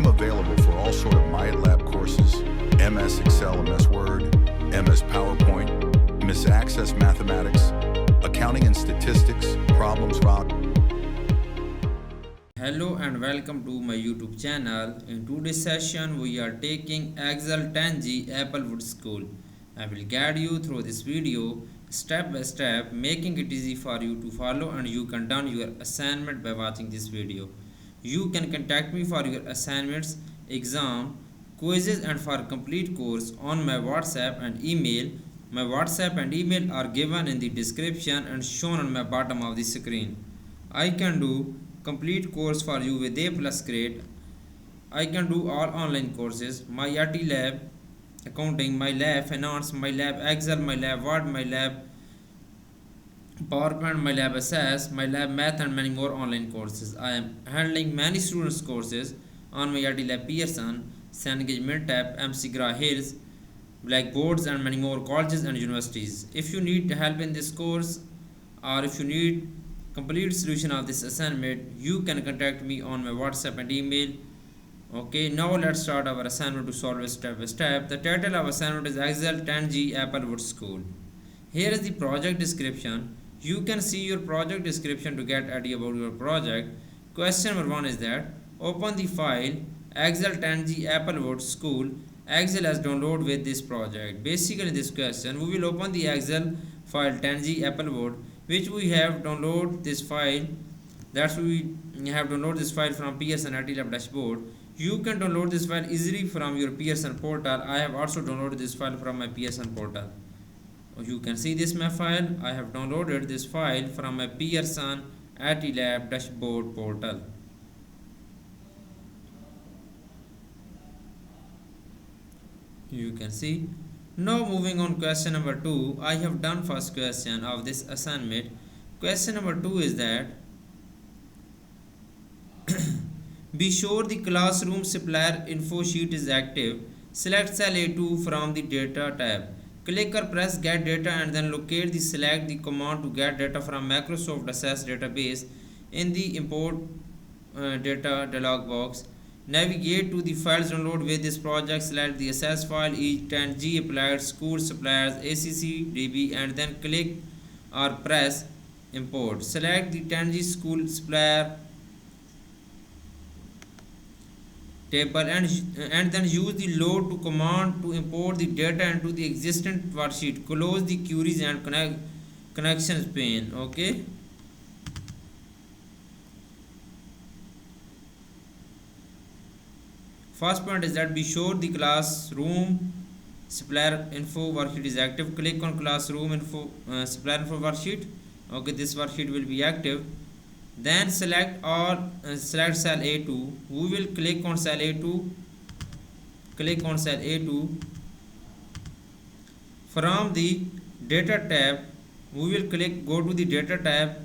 I'm available for all sort of MyLab courses, MS Excel, MS Word, MS PowerPoint, MS Access Mathematics, Accounting and Statistics, Problems Rock. Hello and welcome to my YouTube channel. In today's session we are taking Excel 10G Applewood School. I will guide you through this video step by step, making it easy for you to follow, and you can done your assignment by watching this video. You can contact me for your assignments, exam, quizzes and for complete course on my WhatsApp and email. My WhatsApp and email are given in the description and shown on my bottom of the screen. I can do complete course for you with A plus grade. I can do all online courses. My IT lab accounting, my lab finance, my lab Excel, my lab Word, my lab PowerPoint, my lab SS, my lab math and many more online courses. I am handling many students courses on my IT lab Pearson, Cengage Mintap, MC Graw Hills, Blackboards and many more colleges and universities. If you need help in this course or if you need complete solution of this assignment, you can contact me on my WhatsApp and email. Okay, now let's start our assignment to solve it step by step. The title of assignment is Excel 10G Applewood School. Here is the project description. You can see your project description to get idea about your project. Question number 1 is that open the file Excel 10G Applewood School. Excel has downloaded with this project. Basically in this question we will open the Excel file 10G Applewood, which we have download this file. That's we have download this file from Pearson IT Lab dashboard. You can download this file easily from your Pearson portal. I have also downloaded this file from my Pearson portal. You can see this my file. I have downloaded this file from my Pearson IT Lab dashboard portal. You can see. Now moving on question number 2. I have done first question of this assignment. Question number 2 is that be sure the classroom supplier info sheet is active. Select cell A2 from the data tab. Click or press get data and then locate the select the command to get data from Microsoft Access database in the import data dialog box. Navigate to the files download with this project. Select the access file E10G applied school suppliers ACCDB and then click or press import. Select the 10G school supplier table and then use the load to command to import the data into the existing worksheet. Close the queries and connections pane. Okay. First point is that be sure the classroom supplier info worksheet is active. Click on classroom info supplier info worksheet. Okay, this worksheet will be active. Then select select cell A2. We will click on cell A2. Click on cell A2. From the data tab, we will go to the data tab.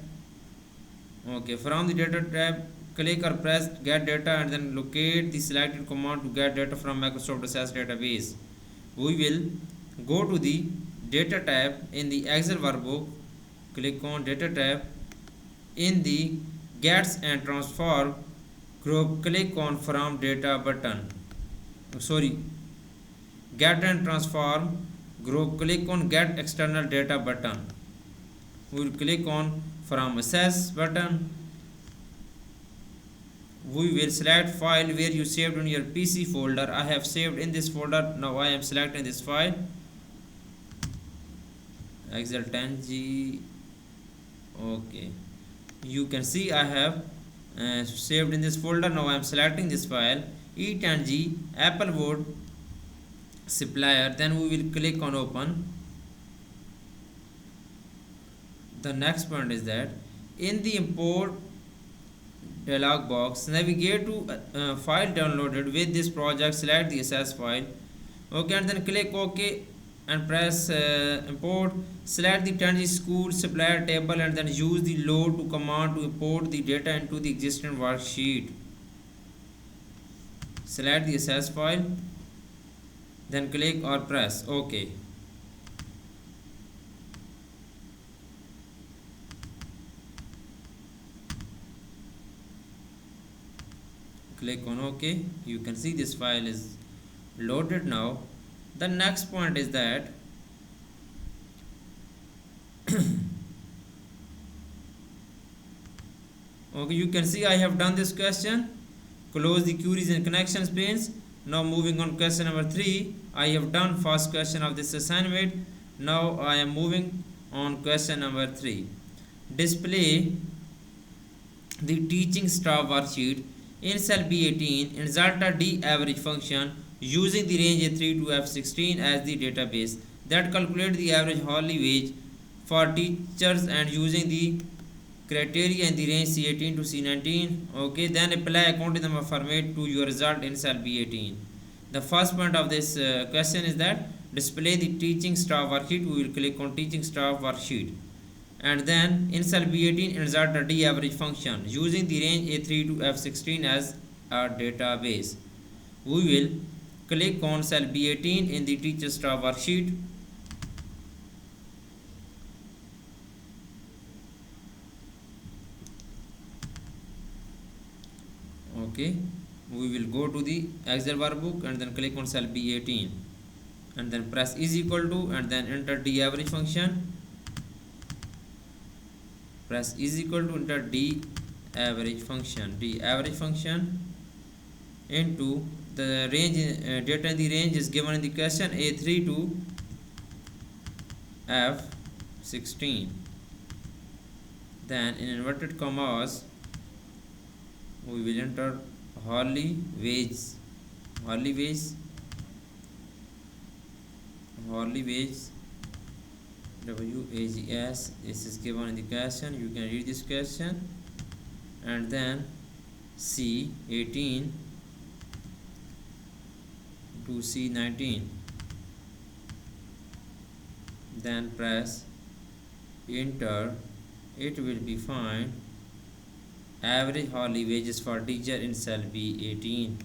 Okay, from the data tab, click or press get data and then locate the selected command to get data from Microsoft Access database. We will go to the data tab in the Excel workbook. Click on data tab. In the gets and transform group, click on from data button. Get and transform group, click on get external data button. We will click on from access button. We will select file where you saved in your PC folder. I have saved in this folder. Now I am selecting this file Excel 10G. Okay, you can see I have saved in this folder. Now I am selecting this file E10G Applewood supplier. Then we will click on open. The next point is that in the import dialog box, navigate to file downloaded with this project. Select the access file. Okay, and then click OK and press import. Select the 10G school supplier table and then use the load to command to import the data into the existing worksheet. Select the access file, then click or press OK. click on OK. You can see this file is loaded now. The next point is that okay, you can see I have done this question. Close the queries and connections panes. Now moving on question number 3. I have done first question of this assignment. Now I am moving on question number 3. Display the teaching staff worksheet in cell B18. Insert a D average function using the range A3 to F16 as the database that calculate the average hourly wage for teachers and using the criteria in the range C18 to C19. Okay, then apply accounting number format to your result in cell B18. The first point of this question is that display the teaching staff worksheet. We will click on teaching staff worksheet, and then in cell B18 insert the D average function using the range A3 to F16 as a database. We will click on cell B18 in the teacher staff worksheet. Okay, we will go to the Excel workbook and then click on cell B18 and then press is equal to and then enter D average function. Press is equal to enter D average function. D average function into the range data in the range is given in the question A3 to F16. Then in inverted commas we will enter hourly wage WAGE. This is given in the question. You can read this question, and then C18 to C19. Then press enter. It will be find average hourly wages for teacher in cell B18.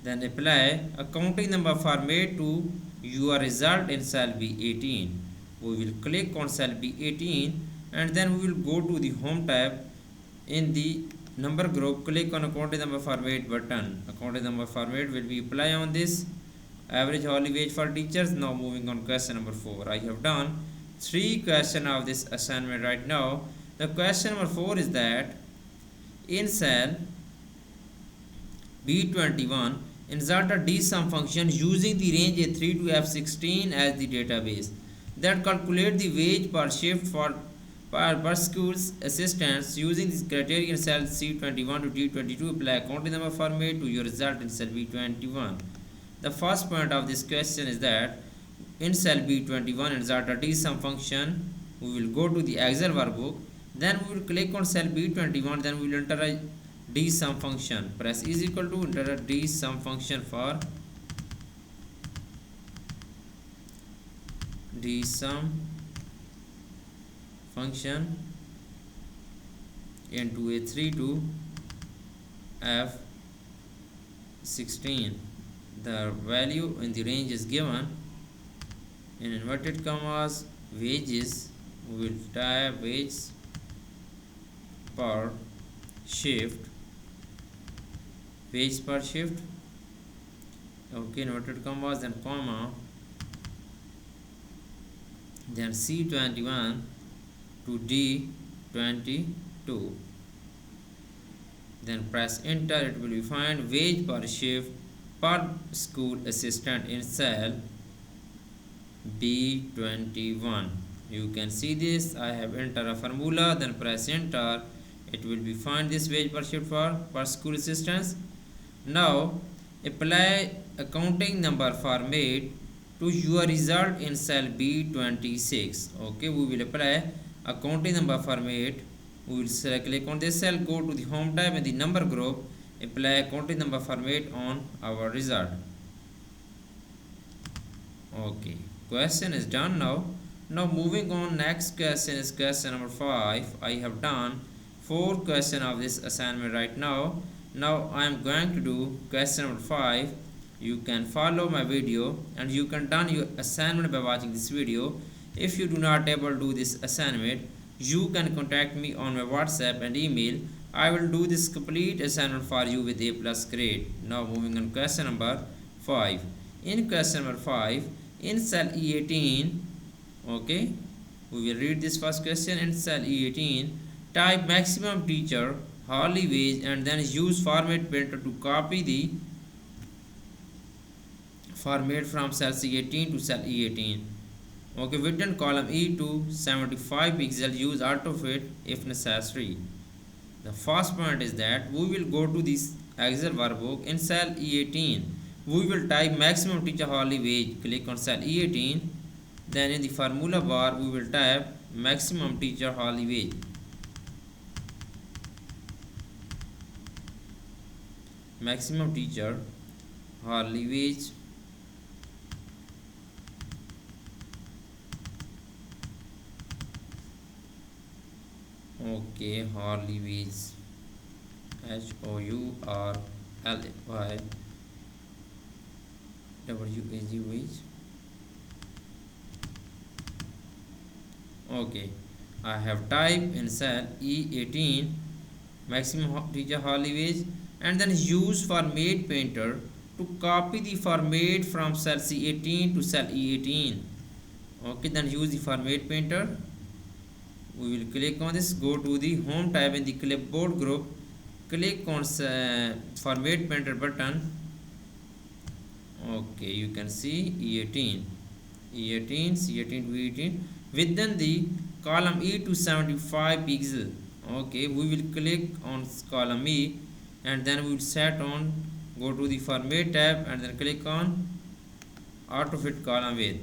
Then apply accounting number format to your result in cell B18. We will click on cell B18 and then we will go to the home tab. In the number group, click on accounting number format button. Accounting number format will be applied on this average hourly wage for teachers. Now moving on question number 4. I have done 3 questions of this assignment right now. The question number 4 is that in cell B21 insert a dsum function using the range A3 to F16 as the database that calculate the wage per shift for per school assistants using this criteria in cell C21 to D22. Apply accounting number format to your result in cell B21. The first point of this question is that in cell B21 insert a dsum function. We will go to the Excel workbook. Then we will click on cell B21. Then we will enter a dsum function. Press is equal to enter a dsum function for dsum function into A3 to F16. The value in the range is given in inverted commas wages. We will type wage per shift, okay, inverted commas, then comma, then C21 to D22. Then press enter. It will be find wage per shift per school assistant in cell B21. You can see this. I have entered a formula, then press enter. It will be find this wage per shift for per school assistants. Now apply accounting number format to your result in cell B26. Okay, we will apply accounting number format. We will click on this cell, go to the home tab in the number group, apply accounting number format on our result. Okay, question is done now. Now moving on, next question is question number 5. I have done 4 questions of this assignment right now. Now I am going to do question number 5. You can follow my video and you can done your assignment by watching this video. If you do not able to do this assignment, you can contact me on my WhatsApp and email. I will do this complete assignment for you with A plus grade. Now moving on question number 5. In question number 5, in cell E18, okay, we will read this first question. In cell E18, type maximum teacher hourly wage and then use format painter to copy the format from cell C18 to cell E18. Okay, within column E to 75 pixel, use AutoFit if necessary. The first point is that we will go to this Excel workbook. In cell E18, we will type maximum teacher hourly wage. Click on cell E18. Then in the formula bar, we will type maximum teacher hourly wage. Maximum teacher hourly wage. Okay, hourly wage. HOURLY wage. Okay, I have typed in cell E18 maximum teacher hourly wage and then use format painter to copy the format from cell C18 to cell E18. Okay, then use the format painter. We will click on this, go to the home tab in the clipboard group, click on format painter button. Okay, you can see E18, C18 to E18 within the column E to 75 pixel. Okay, we will click on column E and then we will set on, go to the format tab and then click on AutoFit column width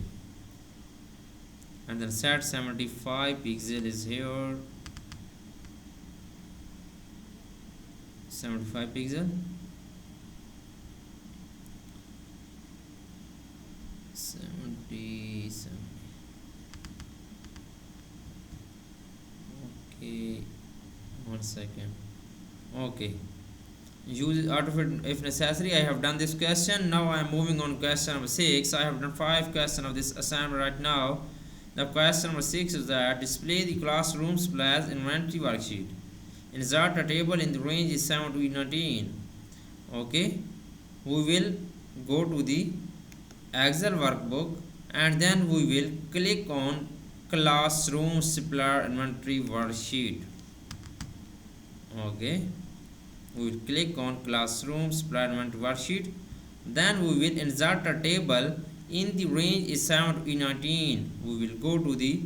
and then set 75 pixel is here, 75 pixel, 77. Okay, 1 second. Okay, use AutoFit if necessary. I have done this question. Now I am moving on question number 6. I have done 5 questions of this assignment right now. The question number 6 is that display the classroom supplies inventory worksheet. Insert a table in the range is 7 to 19. Okay, we will go to the Excel workbook and then we will click on classroom supplier inventory worksheet. Okay, we will click on classroom supplier inventory worksheet. Then we will insert a table in the range is 7 to 19. We will go to the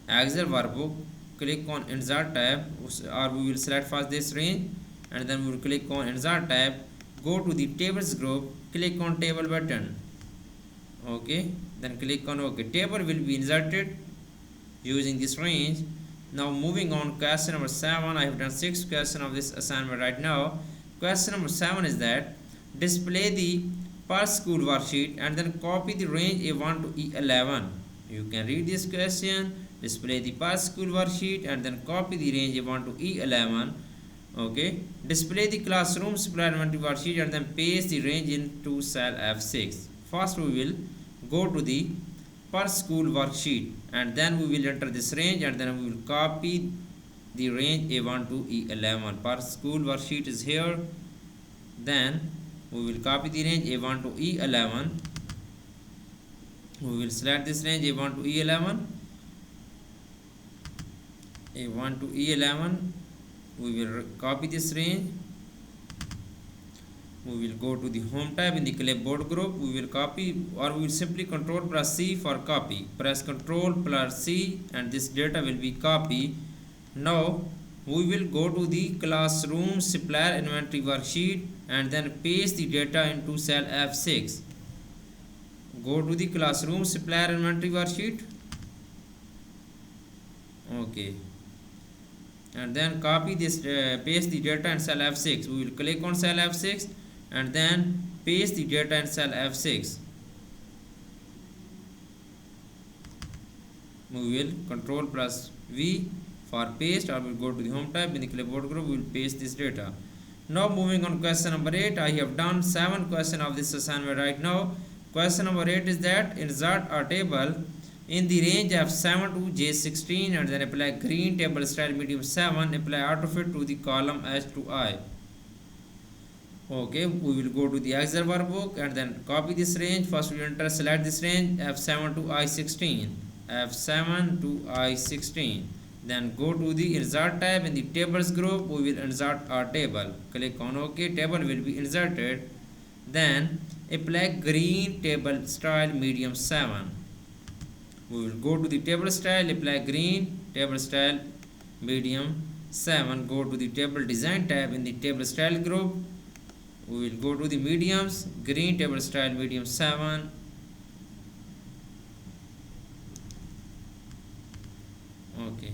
Excel workbook, click on insert tab, or we will select first this range and then we will click on insert tab, go to the tables group, click on table button. Okay, then click on OK. Table will be inserted using this range. Now moving on question number 7. I have done 6 questions of this assignment right now. Question number 7 is that display the per school worksheet and then copy the range A1 to E11. You can read this question. Display the per school worksheet and then copy the range A1 to E11. Okay, display the classroom supply inventory worksheet and then paste the range into cell F6. First we will go to the per school worksheet and then we will enter this range and then we will copy the range A1 to E11. Per school worksheet is here. Then we will copy the range A1 to E11. We will select this range A1 to E11. A1 to E11. We will copy this range. We will go to the home tab in the clipboard group. We will copy, or we will simply control plus C for copy. Press control plus C and this data will be copy. Now we will go to the classroom supplier inventory worksheet and then paste the data into cell F6. Go to the classroom supplier inventory worksheet. Okay, and then copy this, paste the data in cell F6. We will click on cell F6 and then paste the data in cell F6. We will control plus V for paste, or we will go to the home tab in the clipboard group. We will paste this data. Now moving on question number 8. I have done 7 questions of this assignment right now. Question number 8 is that insert a table in the range of 7 to J16, and then apply green table style medium 7, apply autofit to the column H to I. Okay, we will go to the Excel workbook and then copy this range. First we enter, select this range F7 to I16, F7 to I16. Then go to the insert tab. In the tables group we will insert our table. Click on OK, table will be inserted. Then apply green table style medium 7. We will go to the table style, apply green table style medium 7. Go to the table design tab. In the table style group we will go to the mediums, green table style medium 7. Okay,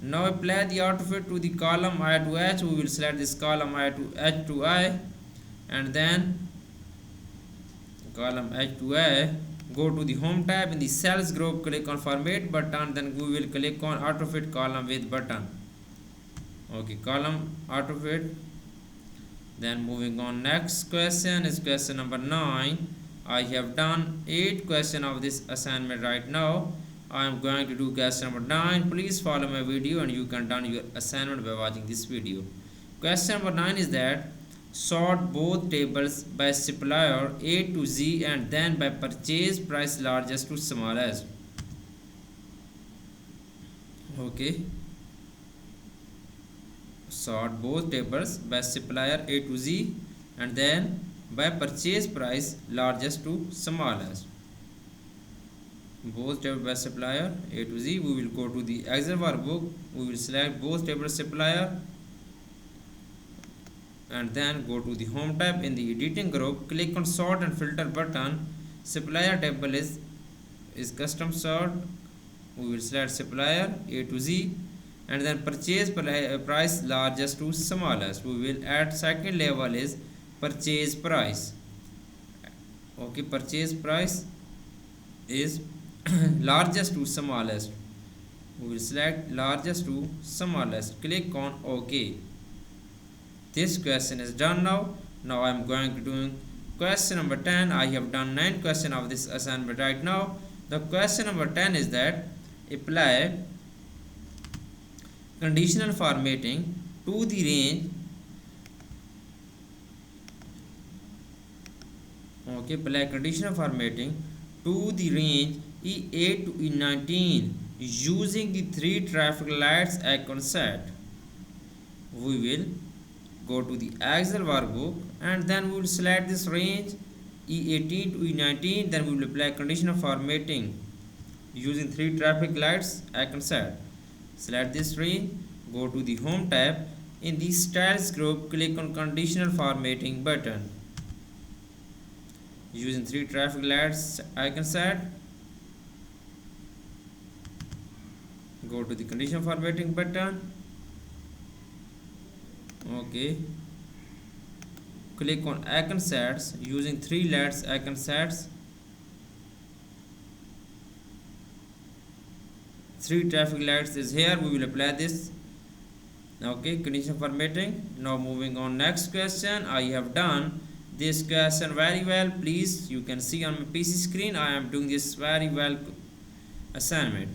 now apply the autofit to the column I to H. We will select this column I to H to I, and then column H to I. Go to the home tab. In the cells group click on format button, then we will click on autofit column with button. Okay, column autofit. Then moving on, next question is question number 9. I have done 8 questions of this assignment right now. I am going to do question number 9. Please follow my video and you can done your assignment by watching this video. Question number 9 is that sort both tables by supplier A to Z and then by purchase price largest to smallest. Okay, sort both tables by supplier A to Z and then by purchase price largest to smallest. Both tables by supplier A to Z. We will go to the Excel workbook. We will select both tables supplier and then go to the home tab. In the editing group click on sort and filter button. Supplier table is custom sort. We will select supplier A to Z and then purchase price largest to smallest. We will add second level is purchase price. Okay, purchase price is largest to smallest. We will select largest to smallest. Click on OK. This question is done now. Now I am going to do question number 10. I have done 9 questions of this assignment right now. The question number 10 is that apply conditional formatting to the range. Okay, apply conditional formatting to the range E8 to E19 using the 3 traffic lights icon set. We will go to the Excel workbook and then we will select this range E18 to E19. Then we will apply conditional formatting using 3 traffic lights icon set. Select this range, go to the home tab. In the styles group click on conditional formatting button using 3 traffic lights icon set. Go to the conditional formatting button. Okay, click on icon sets using 3 lights icon sets. 3 traffic lights is here. We will apply this. Okay, conditional formatting. Now moving on, next question. I have done this question very well. Please, you can see on my PC screen I am doing this very well assignment.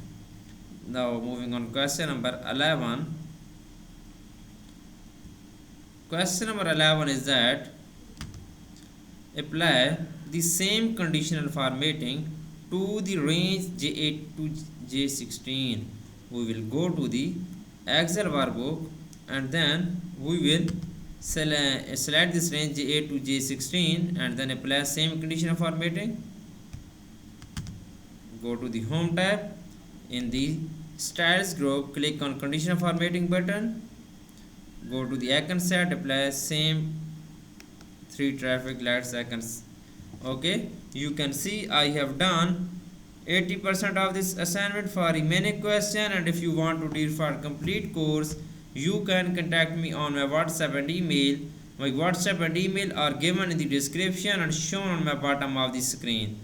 Now moving on, question number 11. Question number 11 is that apply the same conditional formatting to the range J8 to J16. We will go to the Excel workbook and then we will select this range J8 to J16 and then apply same conditional formatting. Go to the home tab. In the styles group click on conditional formatting button. Go to the icon set, apply same 3 traffic lights icons. Okay, you can see I have done 80% of this assignment. For remaining question and if you want to read for complete course, you can contact me on my WhatsApp and email. My WhatsApp and email are given in the description and shown on my bottom of the screen.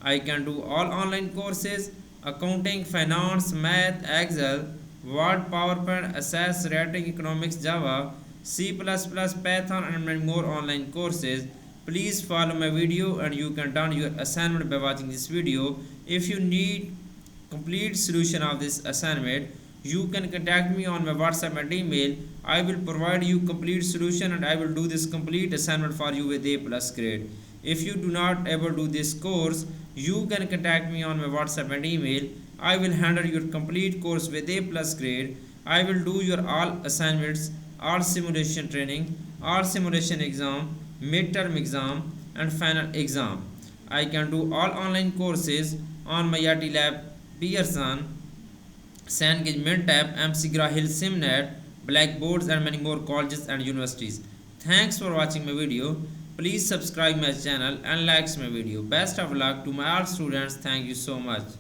I can do all online courses: accounting, finance, math, Excel, Word, PowerPoint, Access, Writing, Economics, Java, C++, Python and many more online courses. Please follow my video and you can done your assignment by watching this video. If you need complete solution of this assignment, you can contact me on my WhatsApp and email. I will provide you complete solution and I will do this complete assignment for you with A plus grade. If you do not ever do this course, you can contact me on my WhatsApp and email. I will handle your complete course with A plus grade. I will do your all assignments, all simulation training, all simulation exam, midterm exam and final exam. I can do all online courses on my IIT Lab, Pearson, Cengage, Mintap, MC Grahill, Simnet, Blackboards and many more colleges and universities. Thanks for watching my video. Please subscribe my channel and likes my video. Best of luck to my all students. Thank you so much.